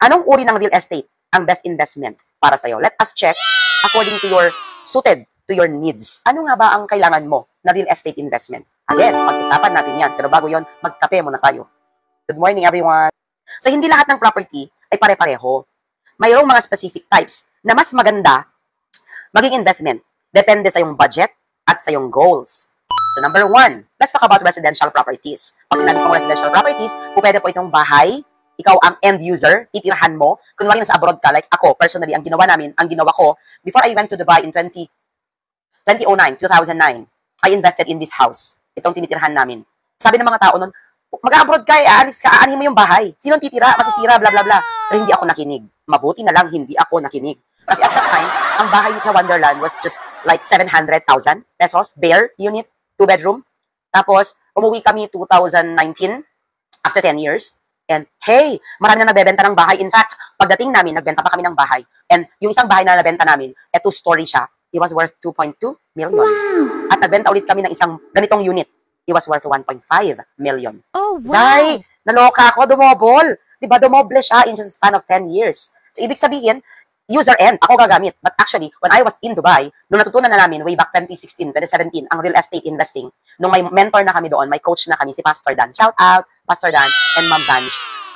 Anong uri ng real estate ang best investment para sa'yo? Let us check according to your suited to your needs. Ano nga ba ang kailangan mo na real estate investment? Again, pag-usapan natin yan. Pero bago yon, magkape muna tayo. Good morning, everyone. So, hindi lahat ng property ay pare-pareho. Mayroong mga specific types na mas maganda maging investment. Depende sa iyong budget at sa iyong goals. So, number 1, let's talk about residential properties. Pag sinabi kong residential properties, pwede po itong bahay, ikaw ang end user, titirhan mo. Kunwari nasa abroad ka, like ako, personally, ang ginawa ko, before I went to Dubai in 2009, I invested in this house. Itong tinitirhan namin. Sabi ng mga tao nun, mag-abroad ka, aalis ka, aanhin mo yung bahay. Sinong titira? Masisira, bla bla bla. Pero hindi ako nakinig. Mabuti na lang, hindi ako nakinig. Kasi at that time, ang bahay sa Wonderland was just like 700,000 pesos, bare unit, 2-bedroom. Tapos, umuwi kami 2019, after 10 years. And, hey, marami na nagbebenta ng bahay. In fact, pagdating namin, nagbenta pa kami ng bahay. And yung isang bahay na nabenta namin, 2-story siya, it was worth 2.2 million. Wow. At nagbenta ulit kami ng isang ganitong unit. It was worth 1.5 million. Oh, wow. Zay, naloka ako, dumobol. Diba, dumoble siya in just a span of 10 years. So, ibig sabihin, user end, ako gagamit. But actually, when I was in Dubai, nung natutunan na namin way back 2016, 2017, ang real estate investing, nung may mentor na kami doon, may coach na kami, si Pastor Dan. Shout out, Pastor Dan and Ma'am Danj.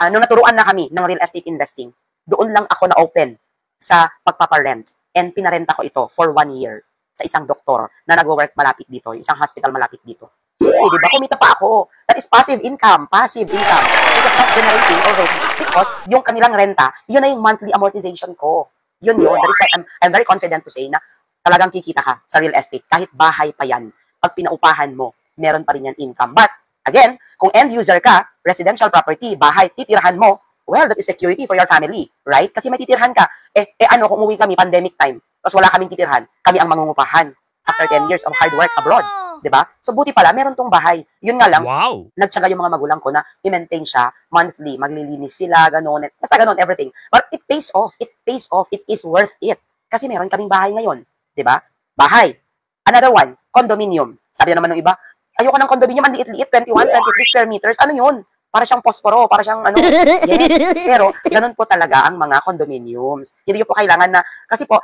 Nung naturuan na kami ng real estate investing, doon lang ako na-open sa pagpaparent. And pinarenta ko ito for 1 year sa isang doktor na nag-work malapit dito, isang hospital malapit dito. Hey, diba? Kumita pa ako. That is passive income. Passive income. So, it was not generating already because yung kanilang renta, yun na yung monthly amortization ko. Yun. That is why I'm very confident to say na talagang kikita ka sa real estate. Kahit bahay pa yan. Pag pinaupahan mo, meron pa rin yan income. But, again, kung end user ka, residential property, bahay, titirhan mo, well, that is security for your family. Right? Kasi may titirhan ka. Kung umuwi kami, pandemic time, tapos wala kaming titirhan, kami ang mangungupahan after 10 years of hard work abroad. Diba? So, buti pala, meron tong bahay. Yun nga lang, wow. Nagtsaga yung mga magulang ko na i-maintain siya monthly, maglilinis sila, gano'n, basta gano'n, everything. But it pays off. It pays off. It is worth it. Kasi meron kaming bahay ngayon. Diba? Bahay. Another one, condominium. Sabi na naman ng iba, ayoko ng condominium, ang liit-liit, 21, 23 square meters. Ano yun? Para siyang posporo, para siyang ano. Yes. Pero, ganun po talaga ang mga condominiums. Hindi po kailangan na, kasi po,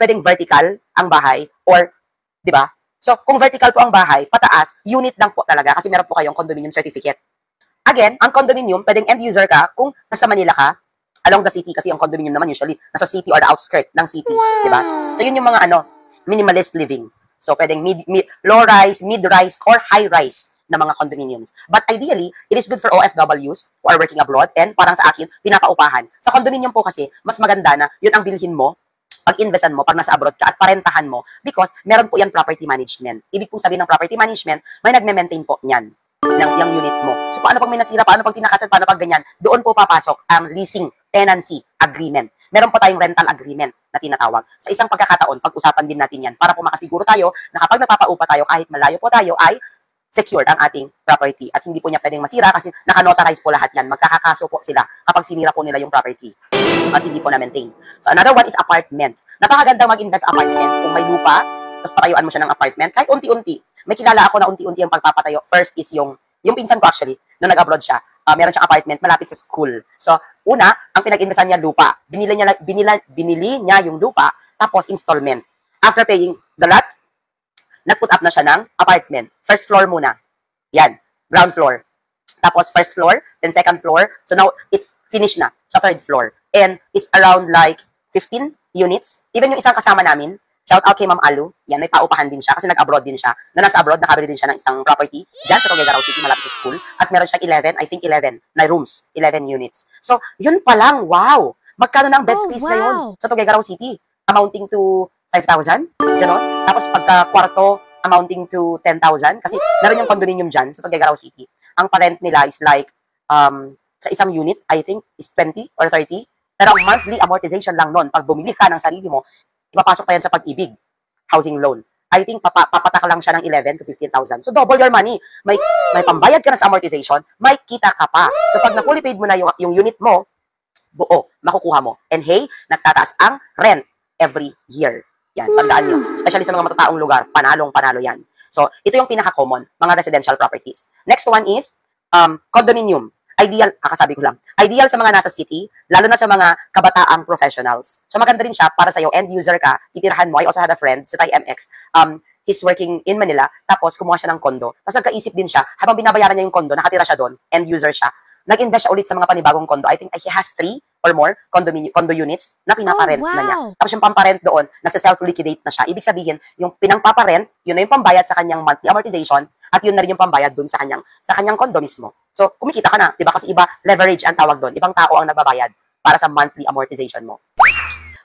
pwedeng vertical ang bahay, or, diba? So, kung vertical po ang bahay, pataas, unit lang po talaga kasi meron po kayong condominium certificate. Again, ang condominium, pwedeng end user ka kung nasa Manila ka, along the city, kasi ang condominium naman usually nasa city or the outskirt ng city. Wow. Diba? So, yun yung mga minimalist living. So, pwedeng low-rise, mid-rise, or high-rise na mga condominiums. But ideally, it is good for OFWs who are working abroad and parang sa akin, pinapaupahan. Sa condominium po kasi, mas maganda na yun ang bilhin mo, pag-investan mo pag nasa abroad ka at parentahan mo because meron po yan property management. Ibig pong sabihin ng property management, may nagme-maintain po niyan ng yung unit mo. So, paano pag may nasira, paano pag tinakasan, paano pag ganyan, doon po papasok ang leasing tenancy agreement. Meron po tayong rental agreement na tinatawag. Sa isang pagkakataon, pag-usapan din natin yan para po makasiguro tayo na kapag nagpapaupa tayo, kahit malayo po tayo, ay secured ang ating property at hindi po niya pwedeng masira kasi naka-notarize po lahat yan. Magkakakaso po sila kapag sinira po nila yung property at hindi po na-maintain. So, another one is apartment. Napakagandang mag-invest apartment kung may lupa, tapos patayuan mo siya ng apartment, kahit unti-unti. May kilala ako na unti-unti ang pagpapatayo. First is yung pinsan ko actually, nung nag-abroad siya, meron siyang apartment malapit sa school. So, una, ang pinag-investan niya lupa. Binili niya yung lupa, tapos installment. After paying the lot, nag-put up na siya ng apartment. First floor muna. Yan. Ground floor. Tapos first floor, then second floor. So now, it's finished na sa third floor. And it's around like 15 units. Even yung isang kasama namin, shout out kay Ma'am Alu. Yan, may paupahan din siya kasi nag-abroad din siya. Na nasa abroad, nakabili din siya ng isang property dyan sa Tuguegarao City, malapit sa school. At meron siyang 11 na rooms. 11 units. So, yun pa lang, wow! Magkano ng bed space na yun sa Tuguegarao City? Amounting to 5,000? Ganon. Tapos pagka kwarto, amounting to 10,000. Kasi meron yung condominium dyan sa Tuguegarao City. Ang parent nila is like, sa isang unit, I think, is 20 or 30. Pero ang monthly amortization lang nun, pag bumili ka ng sarili mo, ipapasok pa yan sa Pag-ibig housing loan. I think, papatak lang siya ng 11 to 15,000. So, double your money. May pambayad ka na sa amortization, may kita ka pa. So, pag na-fully paid mo na yung unit mo, buo, makukuha mo. And hey, nagtataas ang rent every year. Yan, tandaan nyo. Especially sa mga matataong lugar, panalong-panalo yan. So, ito yung pinaka-common, mga residential properties. Next one is condominium. kasabi ko lang, ideal sa mga nasa city, lalo na sa mga kabataang professionals. So maganda rin siya para sa'yo, end user ka, titirahan mo. I also have a friend sa Thai MX, he's working in Manila, tapos kumuha siya ng kondo. Tapos nagkaisip din siya, habang binabayaran niya yung kondo, nakatira siya doon, end user siya, nag-invest siya ulit sa mga panibagong kondo. I think he has 3 or more condo units na pinaparent na niya. Tapos yung pamparent doon, nagsa-self-liquidate na siya. Ibig sabihin, yung pinangpaparent, yun na yung pambayad sa kanyang monthly amortization, at yun na rin yung pambayad doon sa kanyang kondo mismo. So, kumikita ka na, di ba? Kasi iba, leverage ang tawag doon. Ibang tao ang nagbabayad para sa monthly amortization mo.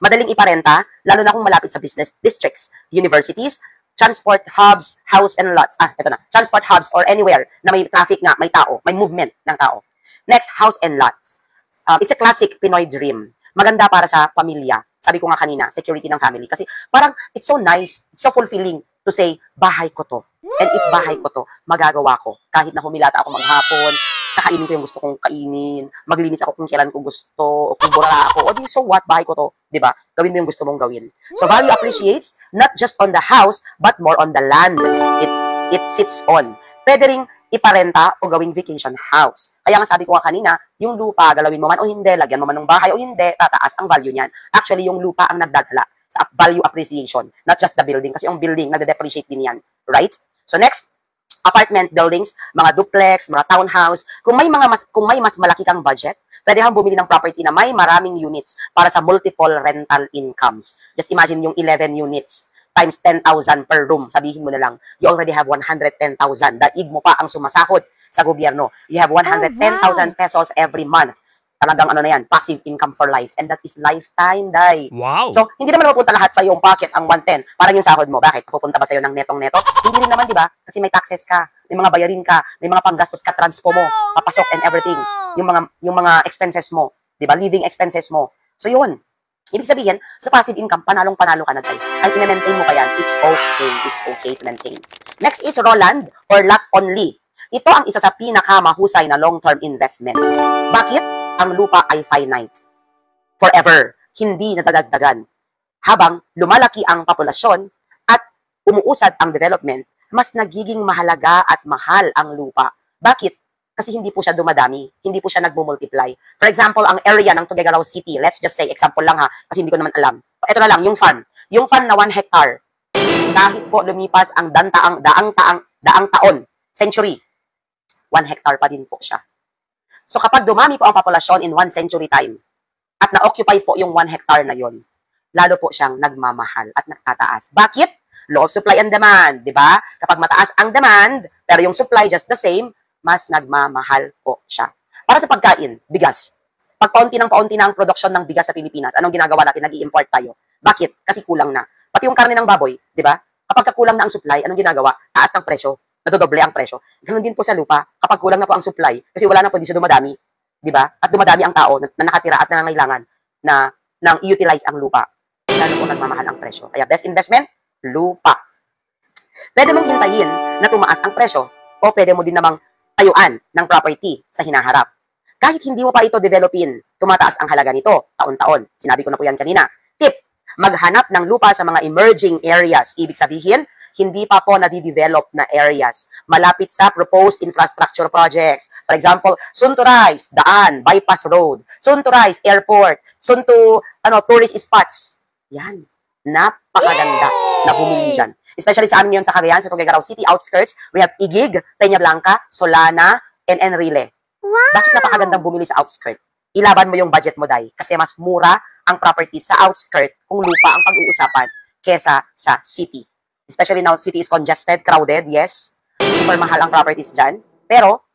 Madaling iparenta, lalo na kung malapit sa business districts, universities, transport hubs, house and lots. Ito na. Transport hubs or anywhere na may traffic nga, may tao, may movement ng tao. Next, house and lots. It's a classic Pinoy dream. Maganda para sa pamilya. Sabi ko nga kanina, security ng family. Kasi parang it's so nice, it's so fulfilling to say, bahay ko to. And if bahay ko to, magagawa ko. Kahit na humilata ako maghapon, kakainin ko yung gusto kong kainin, maglinis ako kung kailan ko gusto, o kung burara ako, o di so what, bahay ko to. Diba? Gawin mo yung gusto mong gawin. So value appreciates not just on the house, but more on the land it sits on. Pwede ring iparenta o gawing vacation house. Kaya nga sabi ko nga kanina, yung lupa, galawin mo man o hindi, lagyan mo man ng bahay o hindi, tataas ang value niyan. Actually, yung lupa ang nagdadala sa value appreciation, not just the building. Kasi yung building, nagde-depreciate din yan. Right? So next, apartment buildings, mga duplex, mga townhouse. Kung may mas malaki kang budget, pwede kang bumili ng property na may maraming units para sa multiple rental incomes. Just imagine yung 11 units times 10,000 per room. Sabihin mo na lang, you already have 110,000. Daig mo pa ang sumasahod sa gobyerno. You have 110,000 pesos every month. Talagang ano na yan, passive income for life. And that is lifetime, day. Wow! So, hindi naman mapupunta lahat sa iyong pocket ang 110. Parang yung sahod mo. Bakit? Pupunta ba sa'yo ng netong-neto? Hindi rin naman, di ba? Kasi may taxes ka, may mga bayarin ka, may mga panggastos ka, transpo mo, papasok and everything. Yung mga expenses mo, di ba? Living expenses mo. So, yun. Ibig sabihin, sa passive income, panalong-panalo ka na tayo. Kahit i-maintain mo pa yan, it's okay to maintain. Next is Roland or lot only. Ito ang isa sa pinakamahusay na long-term investment. Bakit? Ang lupa ay finite. Forever. Hindi nadadagdagan. Habang lumalaki ang populasyon at umuusad ang development, mas nagiging mahalaga at mahal ang lupa. Bakit? Kasi hindi po siya dumadami, hindi po siya nagmumultiply. For example, ang area ng Tuguegarao City, let's just say, example lang ha, kasi hindi ko naman alam. Ito na lang, yung farm. Yung farm na 1 hectare, kahit po lumipas ang daang taon, century, 1 hectare pa din po siya. So kapag dumami po ang populasyon in 1 century time, at na-occupy po yung 1 hectare na yon, lalo po siyang nagmamahal at nagtataas. Bakit? Law of supply and demand, di ba? Kapag mataas ang demand, pero yung supply just the same, mas nagmamahal po siya. Para sa pagkain, bigas. Pag paunti na ang produksyon ng bigas sa Pilipinas, anong ginagawa natin? Nag-i-import tayo. Bakit? Kasi kulang na. Pati yung karne ng baboy, di ba? Kapag kulang na ang supply, anong ginagawa? Taas ng presyo. Nadodoble ang presyo. Ganun din po sa lupa. Kapag kulang na po ang supply, kasi wala na po, hindi siya dumadami. Di ba? At dumadami ang tao na nakatira at nangangailangan na nang i-utilize ang lupa. Lalo po nagmamahal ang presyo. Kaya best investment, lupa. Pwede mong hintayin na tumaas ang presyo o pwede mo din namang tayuan ng property sa hinaharap. Kahit hindi mo pa ito developin, tumataas ang halaga nito taon-taon. Sinabi ko na po yan kanina. Tip, maghanap ng lupa sa mga emerging areas. Ibig sabihin, hindi pa po nadidevelop na areas. Malapit sa proposed infrastructure projects. For example, soon to rise, daan, bypass road. Soon to rise, airport. Soon to tourist spots. Yan. Napakaganda na bumili dyan. Especially sa amin ngayon sa Cagayan, sa Tuguegarao City outskirts, we have Igig, Peña Blanca, Solana, and Enrile. Wow! Bakit napakagandang bumili sa outskirt? Ilaban mo yung budget mo, day. Kasi mas mura ang property sa outskirt kung lupa ang pag-uusapan kesa sa city. Especially now, city is congested, crowded, yes. Super mahal ang properties dyan. Pero,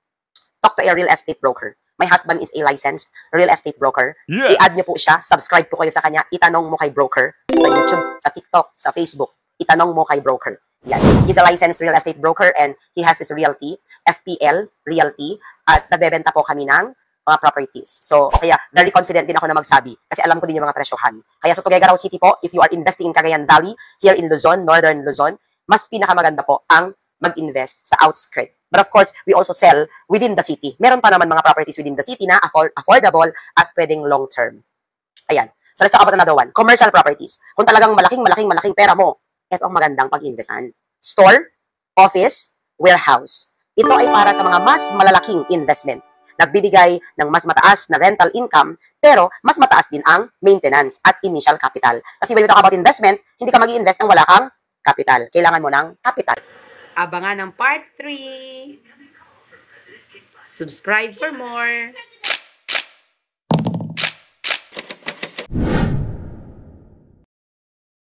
talk to a real estate broker. My husband is a licensed real estate broker. Yes. I-add niyo po siya, subscribe po kayo sa kanya, itanong mo kay broker sa YouTube, sa TikTok, sa Facebook. Itanong mo kay broker. Yan. He's a licensed real estate broker and he has his realty, FPL Realty, at nagbebenta po kami ng mga properties. So, kaya very confident din ako na magsabi kasi alam ko din yung mga presyohan. Kaya sa Tuguegarao City po, if you are investing in Cagayan Valley, here in Luzon, Northern Luzon, mas pinakamaganda po ang mag-invest sa outskirt. But of course, we also sell within the city. Meron pa naman mga properties within the city na affordable at pwedeng long-term. Ayan. So, let's talk about another one. Commercial properties. Kung talagang malaking pera mo, ito ang magandang pag-investan. Store, office, warehouse. Ito ay para sa mga mas malalaking investment nagbibigay ng mas mataas na rental income, pero mas mataas din ang maintenance at initial capital. Kasi when we talk about investment, hindi ka mag-i-invest ng wala kang capital. Kailangan mo ng capital. Abangan ng part 3. Subscribe for more.